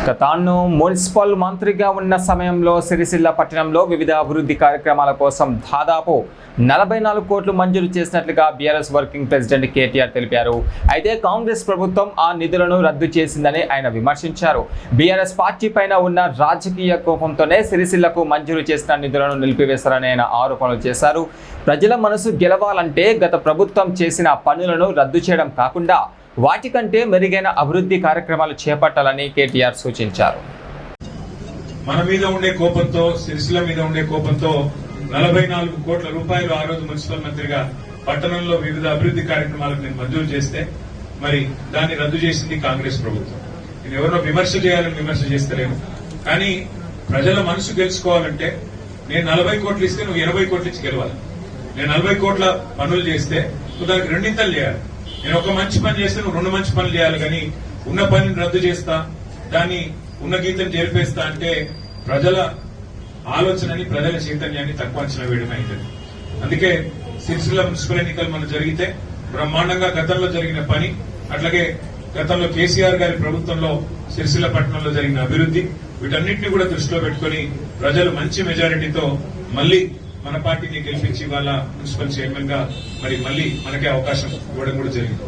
తాను మున్సిపల్ మంత్రిగా ఉన్న సమయంలో సిరిసిల్ల పట్టణంలో వివిధ అభివృద్ధి కార్యక్రమాల కోసం దాదాపు 44 కోట్లు మంజూరు చేసినట్లుగా బీఆర్ఎస్ వర్కింగ్ ప్రెసిడెంట్ కేటీఆర్ తెలిపారు. అయితే కాంగ్రెస్ ప్రభుత్వం ఆ నిధులను రద్దు చేసిందని ఆయన విమర్శించారు. బీఆర్ఎస్ పార్టీ పైన ఉన్న రాజకీయ కోపంతోనే సిరిసిల్లకు మంజూరు చేసిన నిధులను నిలిపివేశారని ఆయన ఆరోపణలు చేశారు. ప్రజల మనసు గెలవాలంటే గత ప్రభుత్వం చేసిన పనులను రద్దు చేయడం కాకుండా వాటికంటే మెరుగైన అభివృద్ధి కార్యక్రమాలు చేపట్టాలని కేటీఆర్ సూచించారు. మన మీద ఉండే కోపంతో, సిరిసిల్ల మీద ఉండే కోపంతో 44 కోట్ల రూపాయలు ఆ రోజు మున్సిపల్ మంత్రిగా పట్టణంలో వివిధ అభివృద్ధి కార్యక్రమాలకు నేను మంజూరు చేస్తే మరి దాన్ని రద్దు చేసింది కాంగ్రెస్ ప్రభుత్వం. నేను ఎవరో విమర్శ చేయాలని విమర్శ చేస్తలేను, కానీ ప్రజల మనసు గెలుచుకోవాలంటే నేను 40 కోట్లు ఇస్తే నువ్వు 20 కోట్లు ఇచ్చి గెలవాలి. నేను 40 కోట్ల పనులు చేస్తే నువ్వు దానికి రెండింతలు చేయాలి. నేను ఒక మంచి పని చేస్తే నువ్వు 2 మంచి పనులు చేయాలి, కానీ ఉన్న పనిని రద్దు చేస్తా, దాన్ని ఉన్న గీతను జరిపేస్తా అంటే ప్రజల ఆలోచనని, ప్రజల చైతన్యాన్ని తక్కువ అంచనా వేయడం అవుతుంది. అందుకే సిరిసిల్ల మున్సిపల్ ఎన్నికలు మనం జరిగితే బ్రహ్మాండంగా గతంలో జరిగిన పని, అట్లాగే గతంలో కేసీఆర్ గారి ప్రభుత్వంలో సిరిసిల్ల పట్టణంలో జరిగిన అభివృద్ధి, వీటన్నిటిని కూడా దృష్టిలో పెట్టుకుని ప్రజలు మంచి మెజారిటీతో మళ్లీ మన పార్టీని గెలిపించి వాళ్ళ మున్సిపల్ చైర్మన్ గా మరి మళ్లీ మనకే అవకాశం ఇవ్వడం కూడా జరిగింది.